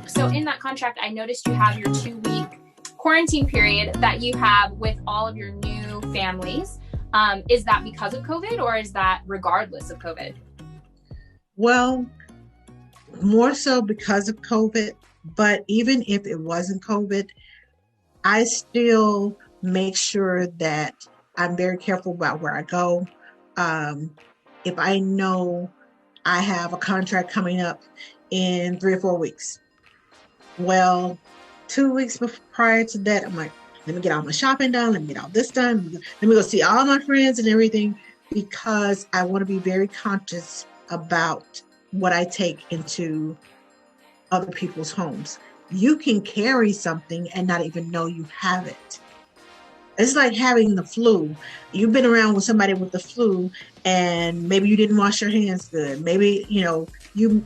So in that contract, I noticed you have your 2-week quarantine period that you have with all of your new families. Is that because of COVID or is that regardless of COVID? Well, more so because of COVID, but even if it wasn't COVID, I still make sure that I'm very careful about where I go. If I know I have a contract coming up in 3 or 4 weeks, well, 2 weeks prior to that, I'm like, let me get all my shopping done. Let me get all this done. Let me go see all my friends and everything, because I want to be very conscious about what I take into other people's homes. You can carry something and not even know you have it. It's like having the flu. You've been around with somebody with the flu and maybe you didn't wash your hands good. Maybe, you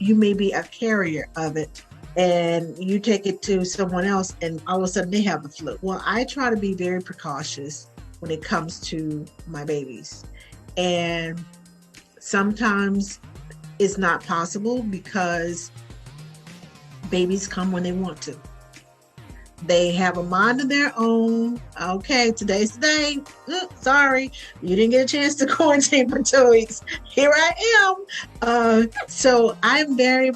may be a carrier of it and you take it to someone else and all of a sudden they have the flu. Well, I try to be very precautious when it comes to my babies. And sometimes it's not possible because babies come when they want to. They have a mind of their own. Okay, today's the day. Sorry, you didn't get a chance to quarantine for 2 weeks. Here I am. So I'm very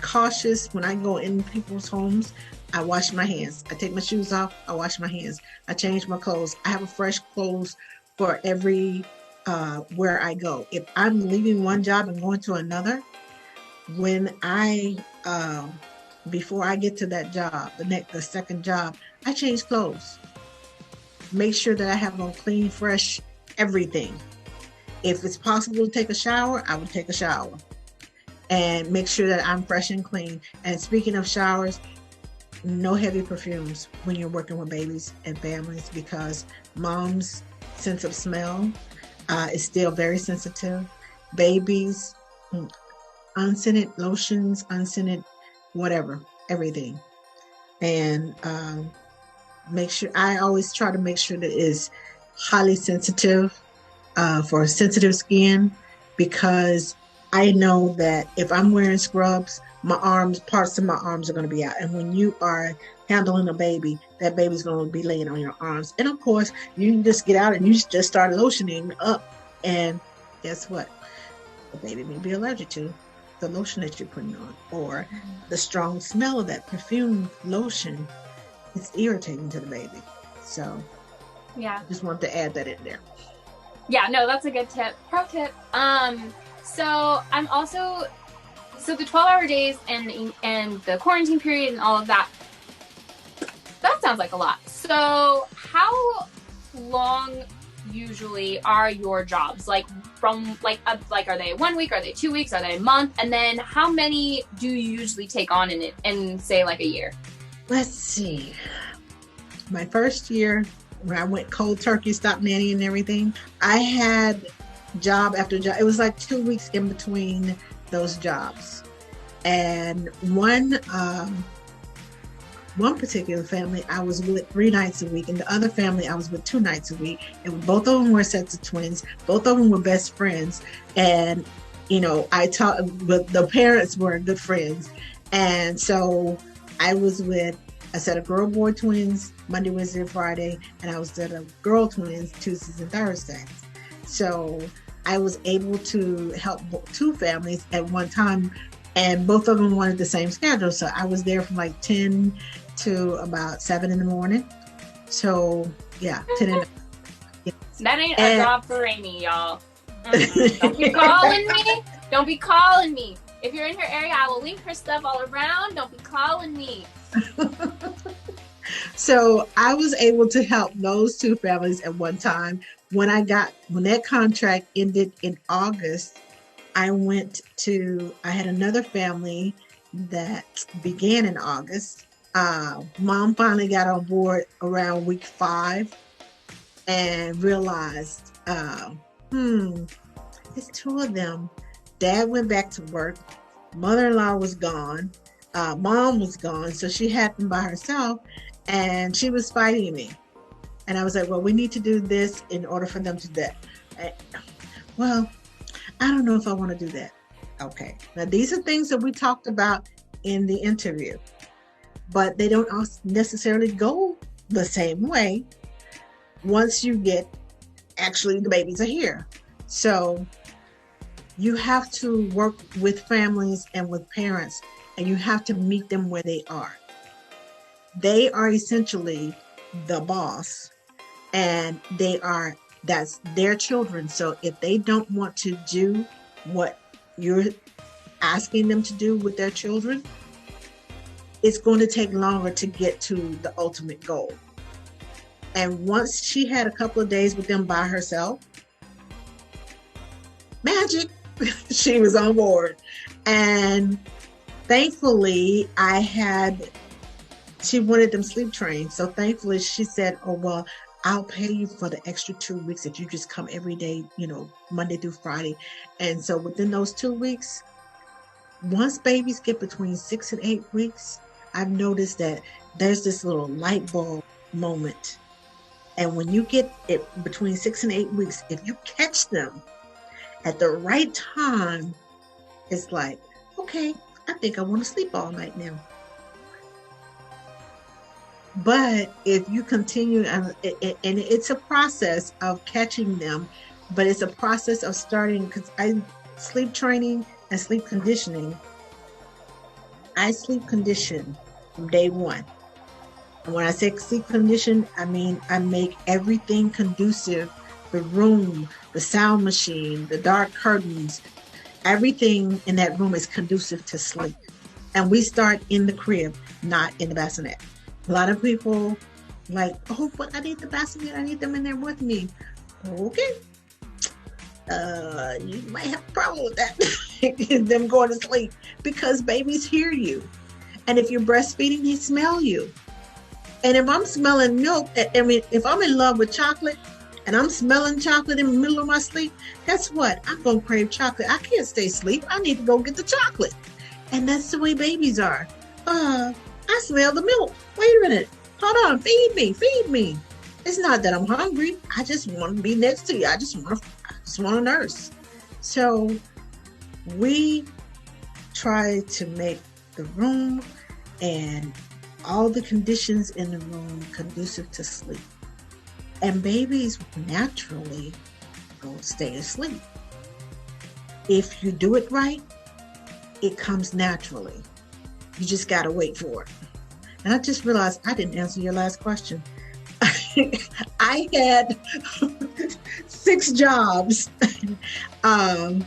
cautious when I go in people's homes. I wash my hands. I take my shoes off. I wash my hands. I change my clothes. I have a fresh clothes for every where I go. If I'm leaving one job and going to another, when I before I get to that job, the second job, I change clothes. Make sure that I have on clean, fresh, everything. If it's possible to take a shower, I would take a shower. And make sure that I'm fresh and clean. And speaking of showers, no heavy perfumes when you're working with babies and families, because mom's sense of smell is still very sensitive. Babies, unscented lotions, unscented whatever, everything. And I always try to make sure that it is highly sensitive for sensitive skin, because I know that if I'm wearing scrubs, parts of my arms are going to be out. And when you are handling a baby, that baby's going to be laying on your arms. And of course, you can just get out and you just start lotioning up. And guess what? The baby may be allergic to the lotion that you're putting on, or the strong smell of that perfume lotion. It's irritating to the baby. So yeah, just wanted to add that in there. Yeah, no, that's a good tip. Pro tip. So I'm also, the 12-hour days and the quarantine period and all of that, that sounds like a lot. So how long usually are your jobs? Like from are they 1 week? Are they 2 weeks? Are they a month? And then how many do you usually take on in say like a year? Let's see. My first year, when I went cold turkey, stopped nanny and everything, I had job after job. It was like 2 weeks in between those jobs. And one particular family I was with 3 nights a week, and the other family I was with 2 nights a week. And both of them were sets of twins. Both of them were best friends. And, I taught, but the parents were good friends. And so I was with a set of girl-boy twins Monday, Wednesday, and Friday, and I was with a girl twins Tuesdays and Thursdays. So I was able to help 2 families at one time, and both of them wanted the same schedule. So I was there from like 10 to about 7 in the morning. So yeah, 10 in the morning. That ain't a job for RAINEY, y'all. Don't be calling me. Don't be calling me. If you're in her area, I will link her stuff all around. Don't be calling me. So I was able to help those 2 families at one time. When that contract ended in August, I had another family that began in August. Mom finally got on board around week 5 and realized, it's 2 of them. Dad went back to work. Mother-in-law was gone. Mom was gone. So she had them by herself, and she was fighting me. And I was like, well, we need to do this in order for them to do that. Well, I don't know if I want to do that. Okay. Now, these are things that we talked about in the interview, but they don't necessarily go the same way once you get actually the babies are here. So you have to work with families and with parents, and you have to meet them where they are. They are essentially the boss, and that's their children. So if they don't want to do what you're asking them to do with their children, it's going to take longer to get to the ultimate goal. And once she had a couple of days with them by herself, magic, she was on board. And thankfully, she wanted them sleep trained. So thankfully, she said, oh, well, I'll pay you for the extra 2 weeks if you just come every day, Monday through Friday. And so within those 2 weeks, once babies get between 6 and 8 weeks, I've noticed that there's this little light bulb moment. And when you get it between 6 and 8 weeks, if you catch them at the right time, it's like, okay, I think I want to sleep all night now. But if you continue, and it's a process of catching them, but it's a process of starting, because sleep training and sleep conditioning, I sleep condition from day one. And when I say sleep condition, I mean I make everything conducive, the room, the sound machine, the dark curtains, everything in that room is conducive to sleep. And we start in the crib, not in the bassinet. A lot of people like, oh, but I need the bassinet. I need them in there with me. Okay. You might have a problem with that. Them going to sleep, because babies hear you. And if you're breastfeeding, they smell you. And if I'm smelling milk, if I'm in love with chocolate and I'm smelling chocolate in the middle of my sleep, guess what? I'm going to crave chocolate. I can't stay asleep. I need to go get the chocolate. And that's the way babies are. I smell the milk. Wait a minute. Hold on. Feed me. It's not that I'm hungry. I just want to be next to you. I just want to nurse. So we try to make the room and all the conditions in the room conducive to sleep. And babies naturally go stay asleep. If you do it right, it comes naturally. You just got to wait for it. And I just realized I didn't answer your last question. I had 6 jobs that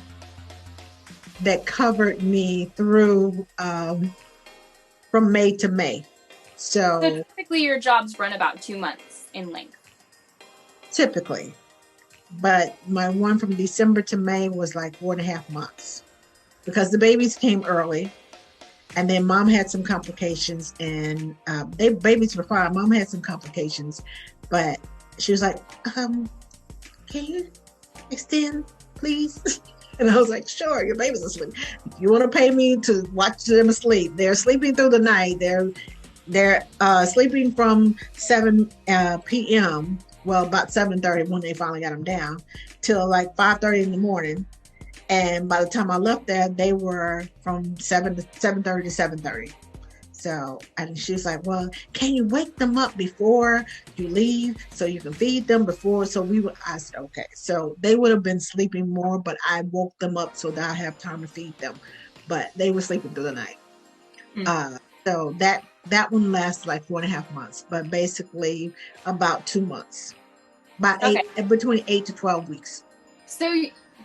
covered me through from May to May. So typically your jobs run about 2 months in length. Typically. But my one from December to May was like 4.5 months, because the babies came early. And then mom had some complications, and babies were fine. Mom had some complications, but she was like, can you extend, please? And I was like, sure, your baby's asleep. You want to pay me to watch them asleep? They're sleeping through the night. They're sleeping from 7 p.m., well, about 7:30 when they finally got them down, till like 5:30 in the morning. And by the time I left there, they were from 7:30 to 7:30. So, and she was like, well, can you wake them up before you leave so you can feed them before? I said, okay. So they would have been sleeping more, but I woke them up so that I have time to feed them. But they were sleeping through the night. Mm-hmm. So that one lasted like 4.5 months, but basically about 2 months, between 8 to 12 weeks.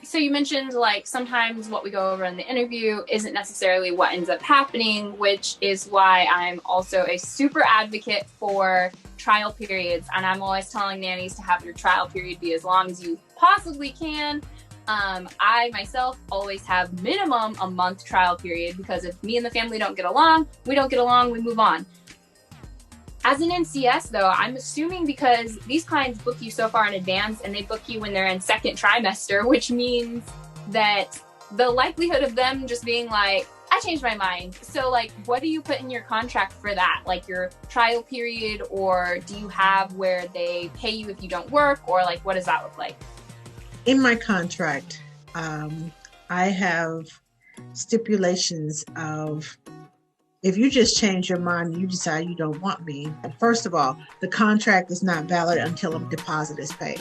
So you mentioned like sometimes what we go over in the interview isn't necessarily what ends up happening, which is why I'm also a super advocate for trial periods. And I'm always telling nannies to have your trial period be as long as you possibly can. I myself always have minimum a month trial period, because if me and the family don't get along, we move on. As an NCS, though, I'm assuming because these clients book you so far in advance and they book you when they're in second trimester, which means that the likelihood of them just being like, I changed my mind. So, like, what do you put in your contract for that? Like your trial period, or do you have where they pay you if you don't work, or like, what does that look like? In my contract, I have stipulations of If you just change your mind and you decide you don't want me, first of all, the contract is not valid until a deposit is paid.